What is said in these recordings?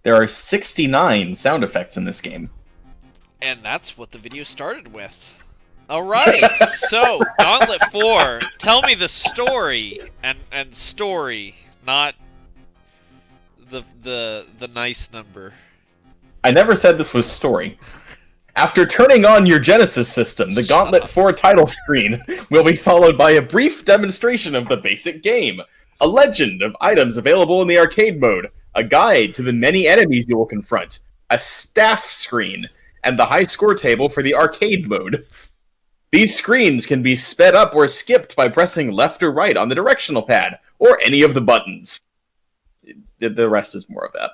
There are 69 sound effects in this game. And that's what the video started with. Alright, so, Gauntlet 4, tell me the story, and story, not the nice number. I never said this was story. After turning on your Genesis system, the Gauntlet 4 title screen will be followed by a brief demonstration of the basic game, a legend of items available in the arcade mode, a guide to the many enemies you will confront, a staff screen, and the high score table for the arcade mode. These screens can be sped up or skipped by pressing left or right on the directional pad, or any of the buttons. The rest is more of that.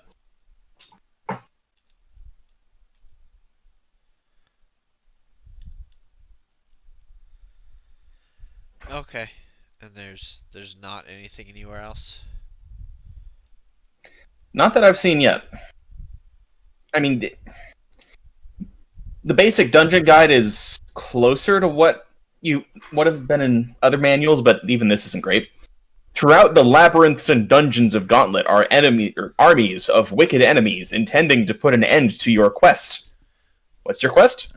Okay, and there's not anything anywhere else? Not that I've seen yet. I mean, the basic dungeon guide is closer to what you would have been in other manuals, but even this isn't great. Throughout the labyrinths and dungeons of Gauntlet are armies of wicked enemies intending to put an end to your quest. What's your quest?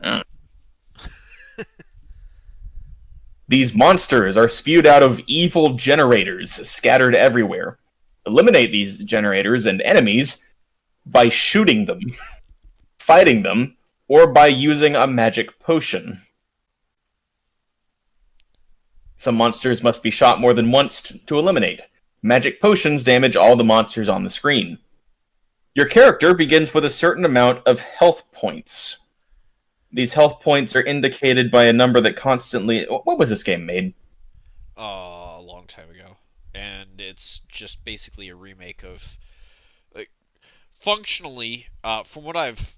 These monsters are spewed out of evil generators scattered everywhere. Eliminate these generators and enemies by shooting them, fighting them, or by using a magic potion. Some monsters must be shot more than once to eliminate. Magic potions damage all the monsters on the screen. Your character begins with a certain amount of health points. These health points are indicated by a number that constantly... What was this game made? A long time ago. And it's just basically a remake of... Like, functionally, from what I've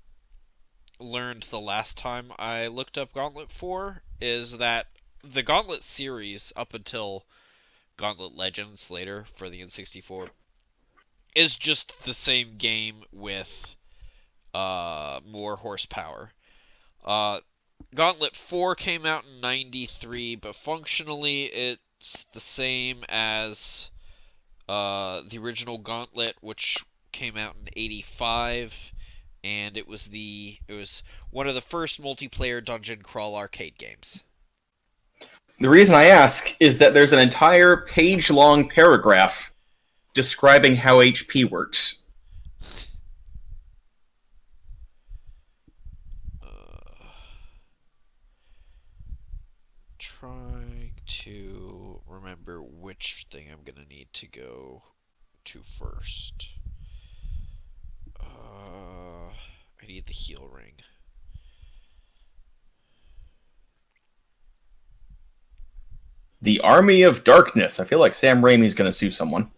learned the last time I looked up Gauntlet 4, is that the Gauntlet series, up until Gauntlet Legends later for the N64, is just the same game with more horsepower. Gauntlet 4 came out in 93, but functionally it's the same as the original Gauntlet, which came out in 85, and it was one of the first multiplayer dungeon crawl arcade games. The reason I ask is that there's an entire page-long paragraph describing how HP works. Trying to remember which thing I'm gonna need to go to first. I need the HealRing. The Army of Darkness. I feel like Sam Raimi's gonna sue someone.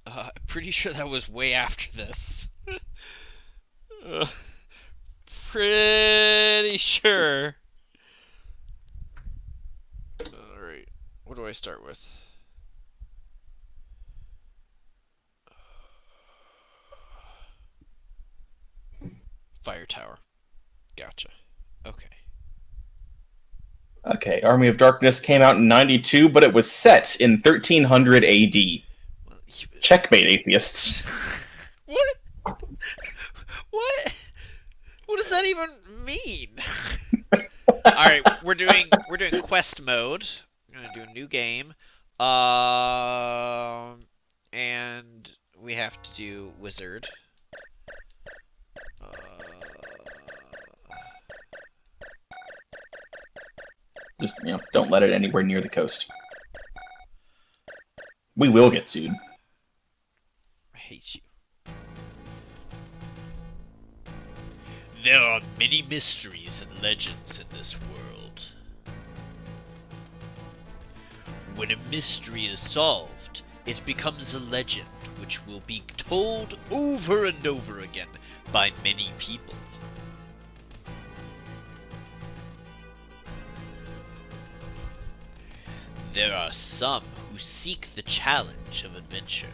I'm pretty sure that was way after this. Pretty sure. Alright, what do I start with? Fire Tower. Gotcha. Okay. Okay, Army of Darkness came out in 92, but it was set in 1300 AD. Well, Checkmate, atheists. What? What? What does that even mean? Alright, we're doing quest mode. We're gonna do a new game. And we have to do wizard. Just, don't let it anywhere near the coast. We will get sued. I hate you. There are many mysteries and legends in this world. When a mystery is solved, it becomes a legend which will be told over and over again by many people. There are some who seek the challenge of adventure,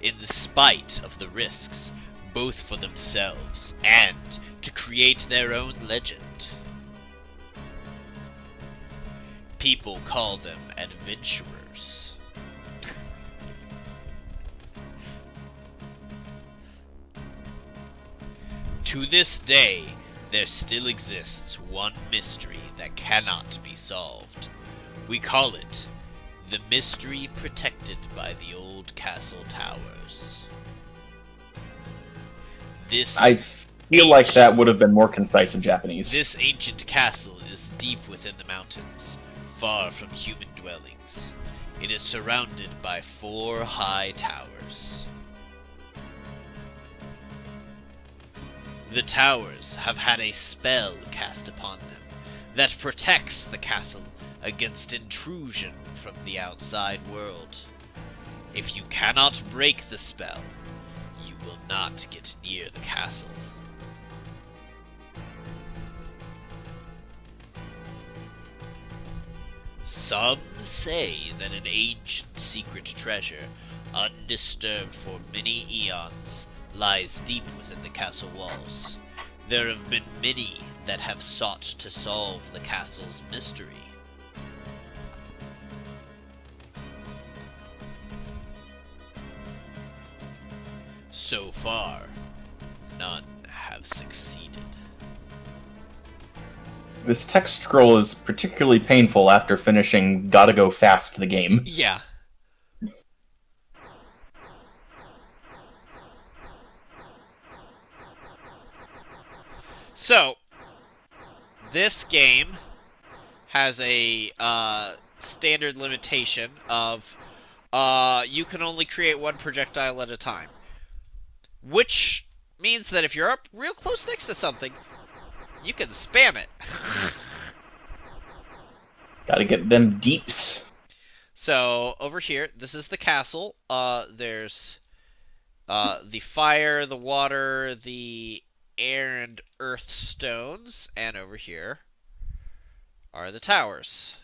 in spite of the risks, both for themselves and to create their own legend. People call them adventurers. To this day, there still exists one mystery that cannot be solved. We call it the mystery protected by the old castle towers. I feel like that would have been more concise in Japanese. This ancient castle is deep within the mountains, far from human dwellings. It is surrounded by 4 high towers. The towers have had a spell cast upon them that protects the castle against intrusion from the outside world. If you cannot break the spell, you will not get near the castle. Some say that an ancient secret treasure, undisturbed for many eons, lies deep within the castle walls. There have been many that have sought to solve the castle's mystery. So far, none have succeeded. This text scroll is particularly painful after finishing Gotta Go Fast the game. Yeah. So, this game has a standard limitation of you can only create 1 projectile at a time. Which means that if you're up real close next to something, you can spam it. Gotta get them deeps. So, over here, this is the castle. There's the fire, the water, the air and earth stones, and over here are the towers.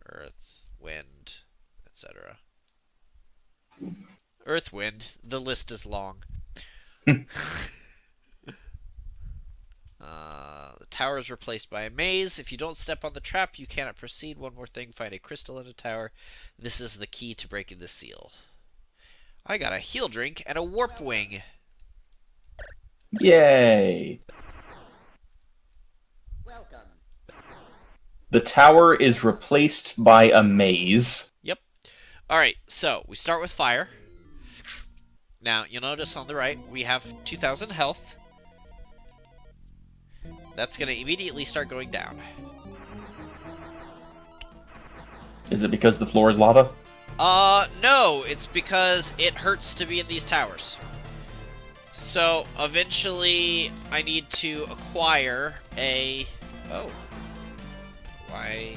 Earth, wind, etc. Earth, wind. The list is long. The tower is replaced by a maze. If you don't step on the trap, you cannot proceed. One more thing, find a crystal in a tower. This is the key to breaking the seal. I got a heal drink and a warp wing. Yay! Welcome. The tower is replaced by a maze. Yep. Alright, so we start with fire. Now, you'll notice on the right, we have 2,000 health. That's going to immediately start going down. Is it because the floor is lava? No, it's because it hurts to be in these towers. So, eventually, I need to acquire a... Oh. Why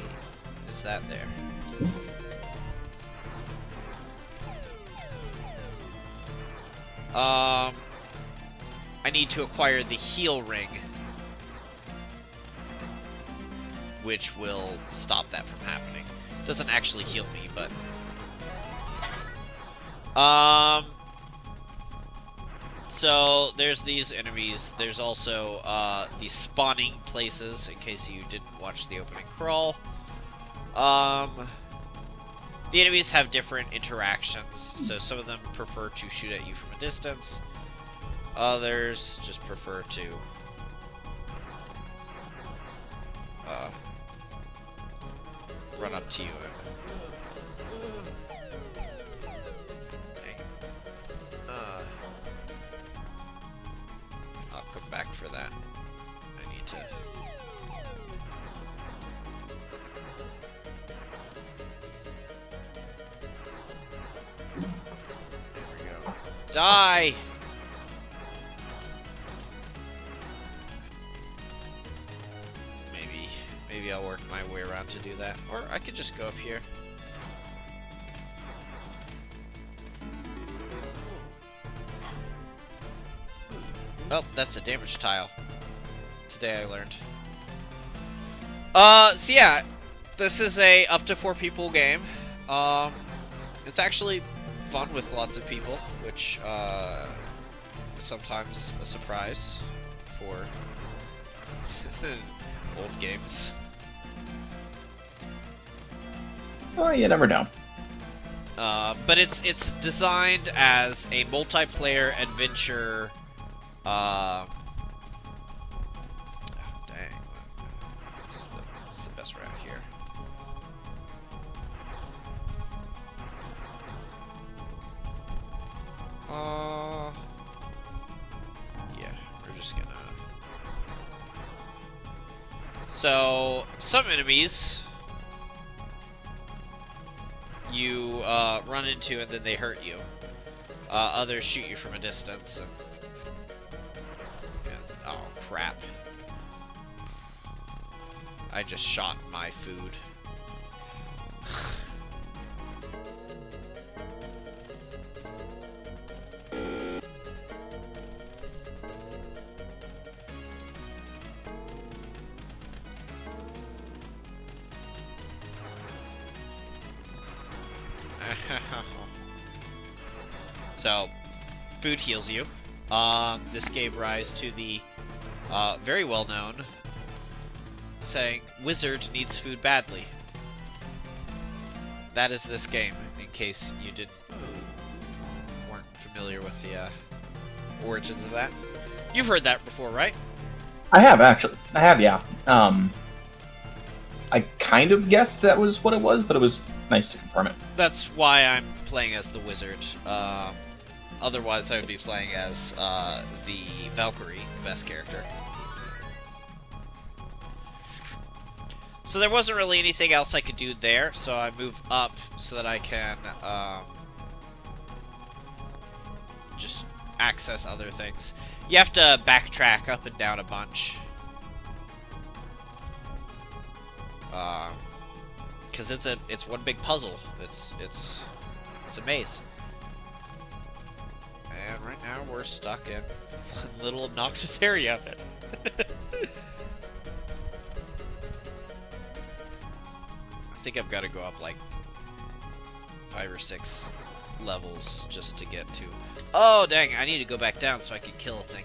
is that there? I need to acquire the HealRing, which will stop that from happening. Doesn't actually heal me, but... So, there's these enemies. There's also, these spawning places, in case you didn't watch the opening crawl. The enemies have different interactions, so some of them prefer to shoot at you from a distance. Others just prefer to run up to you and I'll come back for that. I need to... There we go. Die! Maybe I'll work my way around to do that. Or I could just go up here. Oh, that's a damage tile. Today I learned. So yeah, this is a up to 4 people game. It's actually fun with lots of people, which is sometimes a surprise for old games. Oh, you never know. But it's designed as a multiplayer adventure Yeah, we're just gonna... So, some enemies you run into and then they hurt you. Others shoot you from a distance. And... oh, crap. I just shot my food. So, food heals you. This gave rise to the very well-known saying, "Wizard needs food badly." That is this game, in case you weren't familiar with the origins of that. You've heard that before, right? I have, actually. I have, yeah. I kind of guessed that was what it was, but it was nice to confirm it. That's why I'm playing as the wizard. Otherwise, I would be playing as the Valkyrie, the best character. So there wasn't really anything else I could do there, so I move up so that I can just access other things. You have to backtrack up and down a bunch. Because it's one big puzzle. It's a maze. And right now we're stuck in one little obnoxious area of it. I think I've got to go up like 5 or 6 levels just to get to... Oh dang, I need to go back down so I can kill a thing.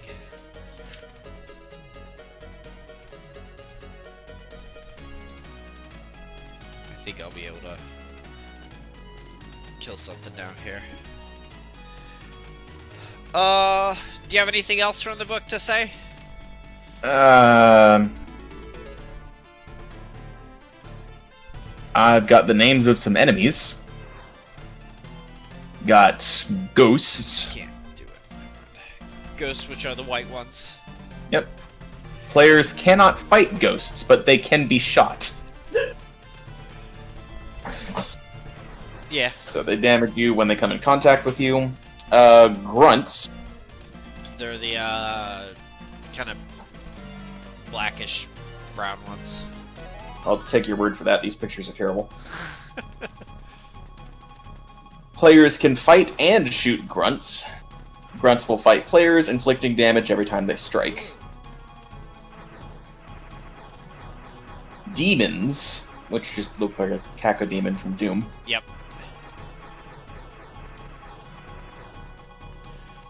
I think I'll be able to kill something down here. Do you have anything else from the book to say? I've got the names of some enemies. Got ghosts. Can't do it. Ghosts, which are the white ones. Yep. Players cannot fight ghosts, but they can be shot. Yeah. So they damage you when they come in contact with you. Grunts. They're the kind of blackish brown ones. I'll take your word for that. These pictures are terrible. Players can fight and shoot grunts. Grunts will fight players, inflicting damage every time they strike. Demons, which just look like a cacodemon from Doom. Yep.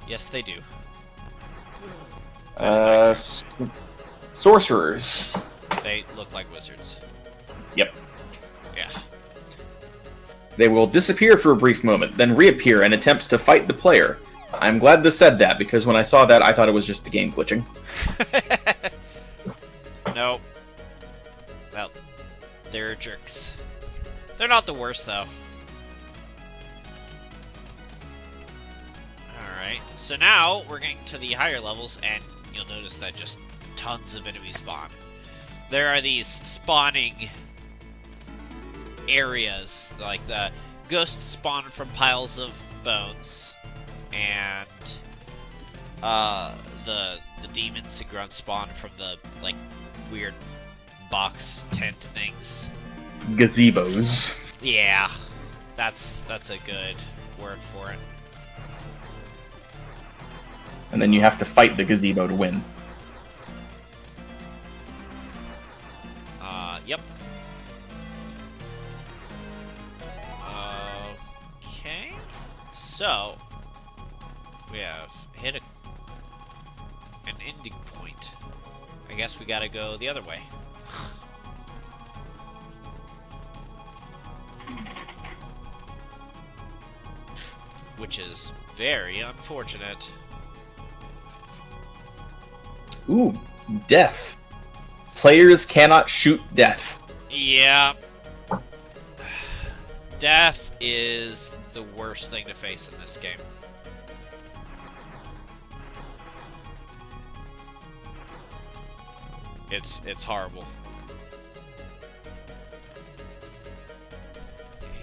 Yes, they do. Sorcerers. They look like wizards. Yep. Yeah. They will disappear for a brief moment, then reappear and attempt to fight the player. I'm glad this said that, because when I saw that, I thought it was just the game glitching. Nope. Well, they're jerks. They're not the worst, though. Alright, so now we're getting to the higher levels, and you'll notice that just tons of enemies spawn. There are these spawning areas, like the ghosts spawn from piles of bones, and the demons and grunts spawn from the like weird box tent things. Gazebos. Yeah, that's a good word for it. And then you have to fight the gazebo to win. Yep. Okay. So, we have hit an ending point. I guess we gotta go the other way. Which is very unfortunate. Ooh, death. Players cannot shoot death. Yeah. Death is the worst thing to face in this game. It's horrible.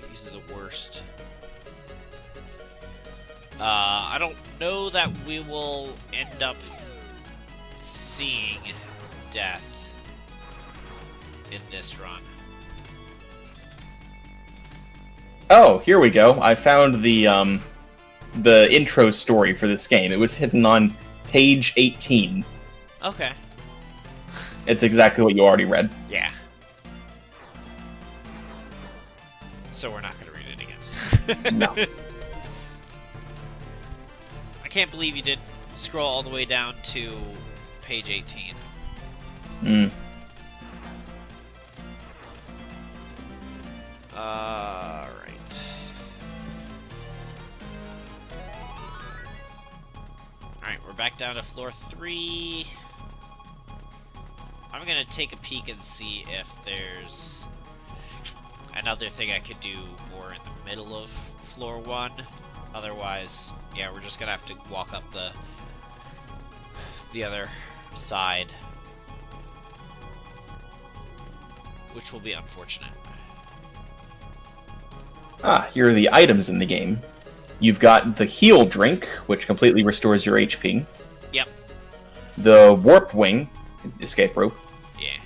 He's the worst. I don't know that we will end up seeing death in this run. Oh, here we go. I found the intro story for this game. It was hidden on page 18. Okay. It's exactly what you already read. Yeah. So we're not going to read it again. No. I can't believe you did scroll all the way down to page 18. Hmm. Alright. Alright, we're back down to floor 3. I'm gonna take a peek and see if there's another thing I could do more in the middle of floor 1. Otherwise, yeah, we're just gonna have to walk up the other side, which will be unfortunate. Ah, here are the items in the game. You've got the heal drink, which completely restores your HP. Yep. The warp wing, escape rope. Yeah.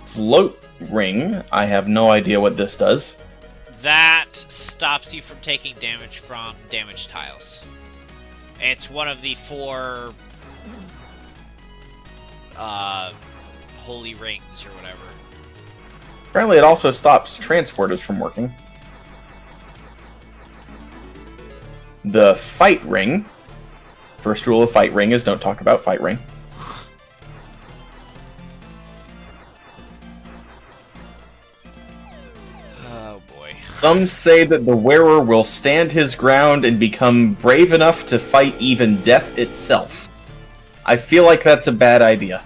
Float ring, I have no idea what this does. That stops you from taking damage from damage tiles. It's one of the 4 holy rings or whatever. Apparently it also stops transporters from working. The fight ring. First rule of fight ring is don't talk about fight ring. Oh boy. Some say that the wearer will stand his ground and become brave enough to fight even death itself. I feel like that's a bad idea.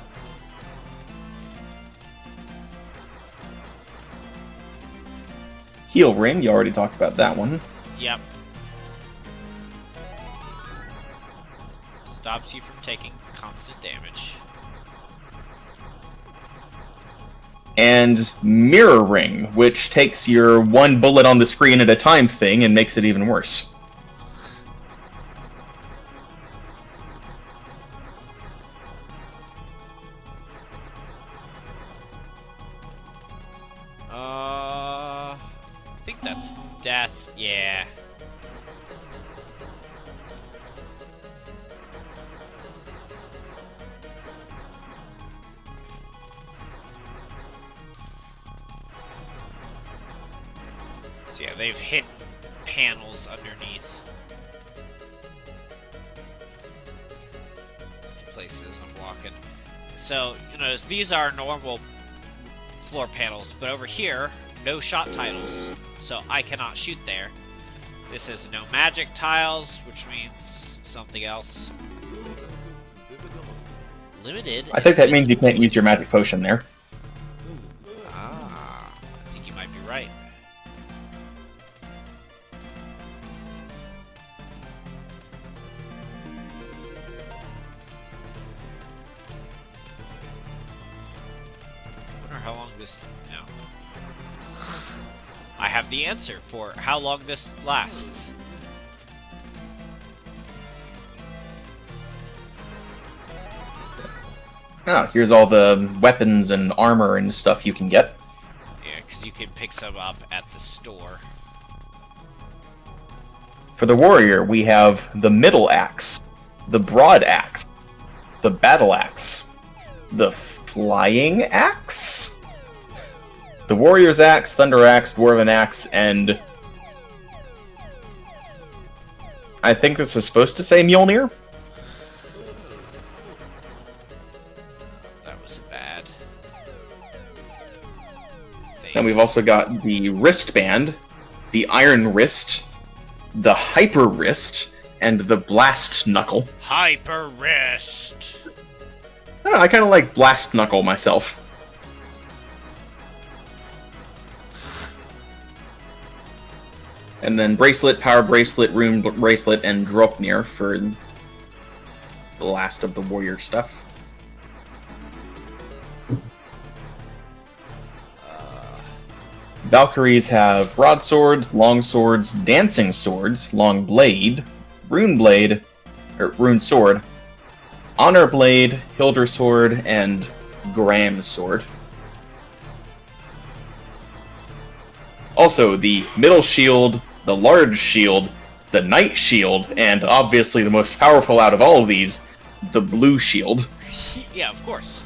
Heal ring, you already talked about that one. Yep. Stops you from taking constant damage. And mirror ring, which takes your one bullet on the screen at a time thing and makes it even worse. I think that's death, yeah. So yeah, they've hit panels underneath the places I'm walking. So, you know, these are normal floor panels, but over here, no shot titles, so I cannot shoot there. This is no magic tiles, which means something else. Limited. I think that means you can't use your magic potion there. Ah, I think you might be right. I wonder how long this... No. I have the answer for how long this lasts. Oh, here's all the weapons and armor and stuff you can get. Yeah, because you can pick some up at the store. For the warrior, we have the middle axe, the broad axe, the battle axe, the flying axe, the warrior's axe, thunder axe, dwarven axe, and I think this is supposed to say Mjolnir. That was bad. And we've also got the wristband, the iron wrist, the hyper wrist, and the blast knuckle. Hyper wrist. I don't know, I kind of like blast knuckle myself. And then bracelet, power bracelet, rune bracelet, and Dropnir for the last of the warrior stuff. Valkyries have broadswords, longswords, dancing swords, long blade, rune sword, honor blade, hilder sword, and Graham's sword. Also, the middle shield, the large shield, the knight shield, and obviously the most powerful out of all of these, the blue shield. Yeah, of course.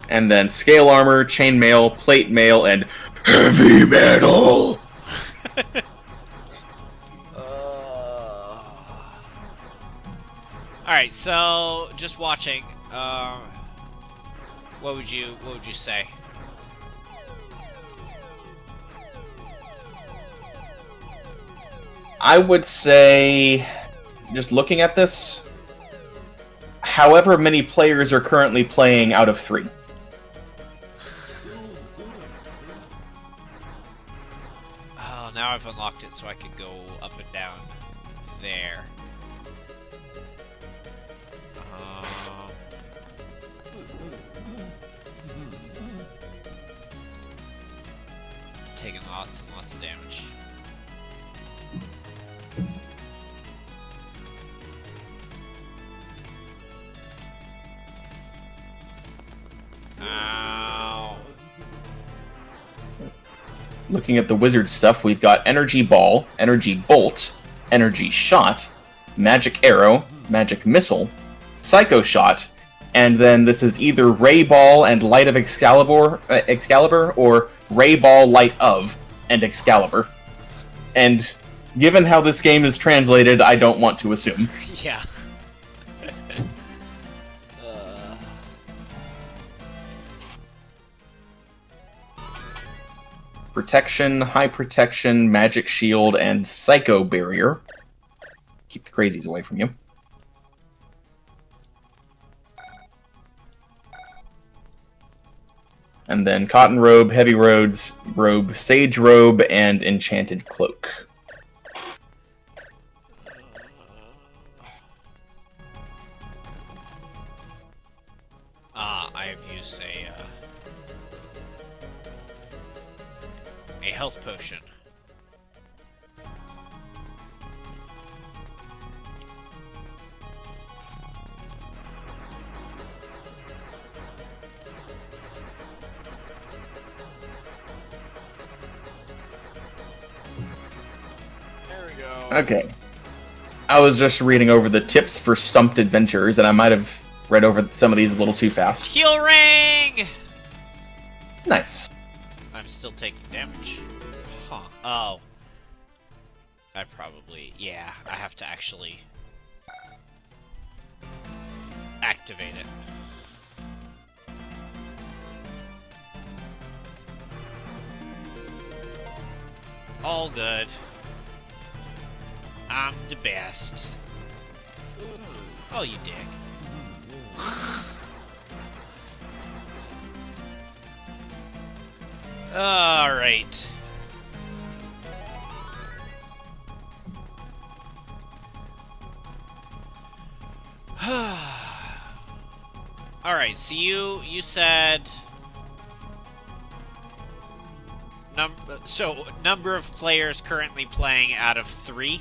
And then scale armor, chainmail, plate mail, and heavy metal. Alright, so just watching, what would you say? I would say, just looking at this, however many players are currently playing out of 3. Oh, now I've unlocked it so I can go up and down there. Taking lots and lots of damage. Ow. Looking at the wizard stuff, we've got Energy Ball, Energy Bolt, Energy Shot, Magic Arrow, Magic Missile, Psycho Shot, and then this is either Ray Ball and Light of Excalibur, or Ray Ball, Light of, and Excalibur. And given how this game is translated, I don't want to assume. Yeah. Protection, High Protection, Magic Shield, and Psycho Barrier. Keep the crazies away from you. And then Cotton Robe, Heavy Robe, Sage Robe, and Enchanted Cloak. I have used a health potion. There we go. Okay. I was just reading over the tips for Stumped Adventures, and I might have read over some of these a little too fast. HealRing! Nice. I'm still taking damage. Huh. Oh. I probably... Yeah, I have to actually... activate it. All good. I'm the best. Oh, you dick. Alright. Alright, so you said number of players currently playing out of 3?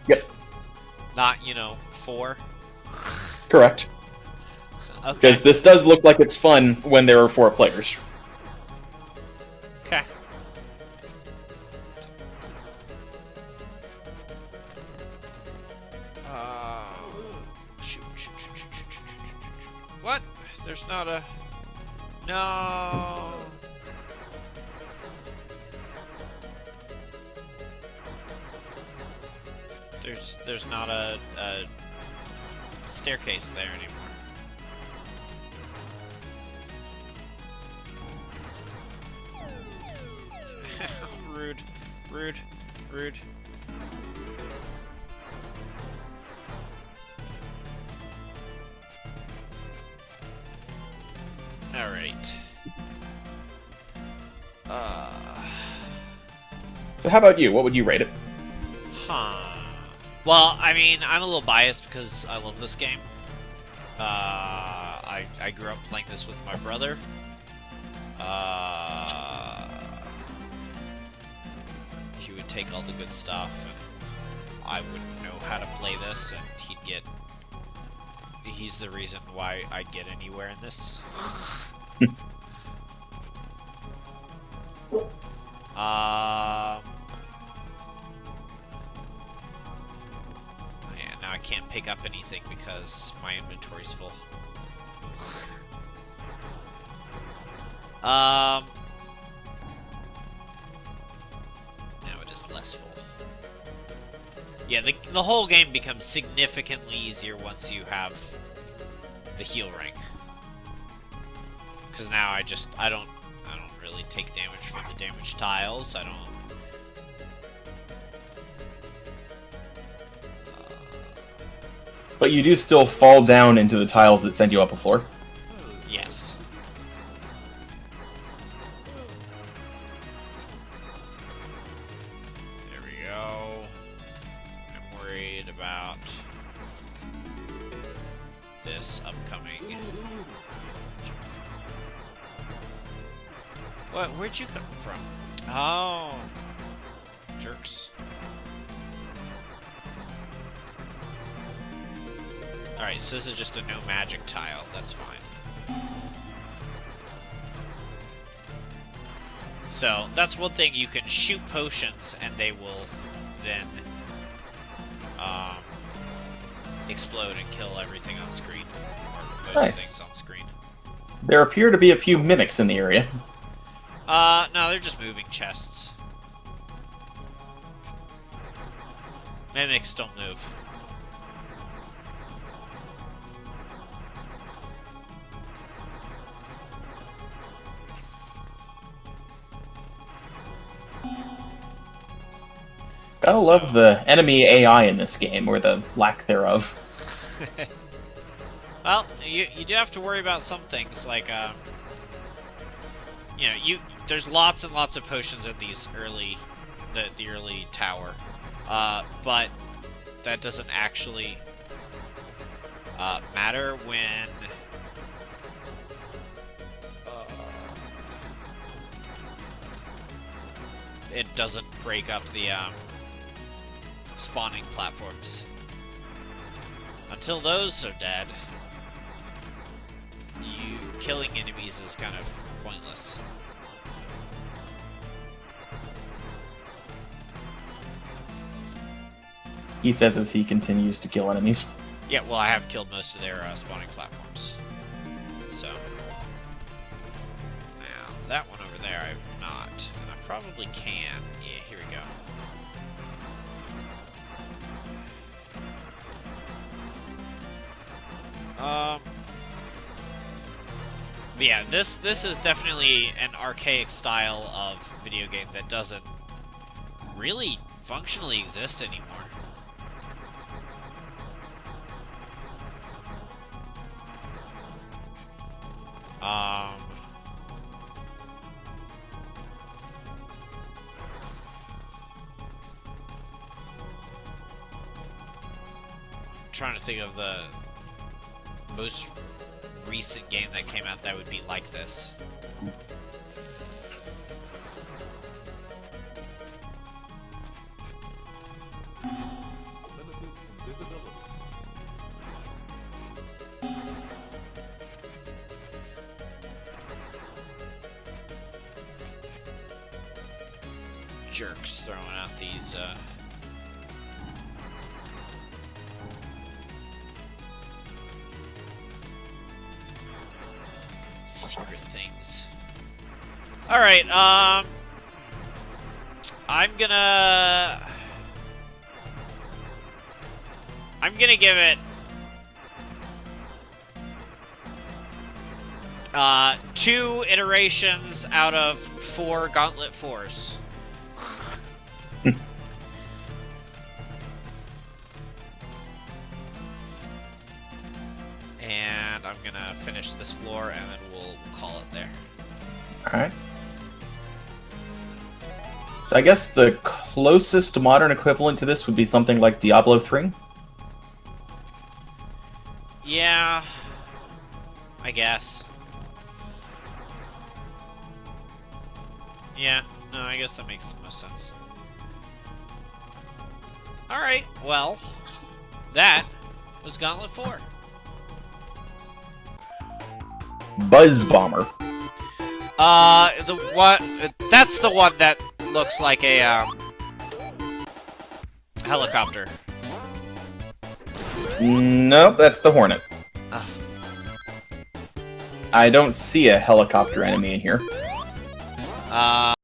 Yep. Not, 4? Correct. Okay. Because this does look like it's fun when there are 4 players. Okay. Shoot. What? There's not a... No. There's not a staircase there anymore. Rude. Alright. So how about you? What would you rate it? Huh. Well, I mean, I'm a little biased because I love this game. I grew up playing this with my brother. He would take all the good stuff, and I wouldn't know how to play this, and he's the reason why I'd get anywhere in this. Yeah, now I can't pick up anything because my inventory's full. Now it is less full. Yeah, the whole game becomes significantly easier once you have the HealRing. Because now I don't really take damage from the damage tiles. I don't. But you do still fall down into the tiles that send you up a floor. Yes. There we go. I'm worried about this upcoming. What? Where'd you come from? Oh, jerks. Alright, so this is just a no magic tile. That's fine. So, that's one thing. You can shoot potions and they will then explode and kill everything on screen. Or most things on screen. There appear to be a few mimics in the area. No, they're just moving chests. Mimics don't move. Gotta love the enemy AI in this game, or the lack thereof. Well, you do have to worry about some things, like, you know, there's lots and lots of potions in these early, the early tower, but that doesn't actually matter when it doesn't break up the spawning platforms. Until those are dead, killing enemies is kind of pointless. He says as he continues to kill enemies. Yeah, well, I have killed most of their spawning platforms. So. Now, that one over there I have not. And I probably can. Yeah, here we go. But yeah, this is definitely an archaic style of video game that doesn't really functionally exist anymore. Trying to think of the most recent game that came out that would be like this. Jerks throwing out these secret things. Alright, I'm gonna give it 2 iterations out of 4 Gauntlet 4s. And I'm gonna finish this floor and then we'll call it there. Alright. So I guess the closest modern equivalent to this would be something like Diablo 3. Yeah, I guess. Yeah, no, I guess that makes the most sense. Alright, well, that was Gauntlet 4. Buzz Bomber. The one, that's the one that looks like a, helicopter. Nope, that's the Hornet. Ugh. I don't see a helicopter enemy in here.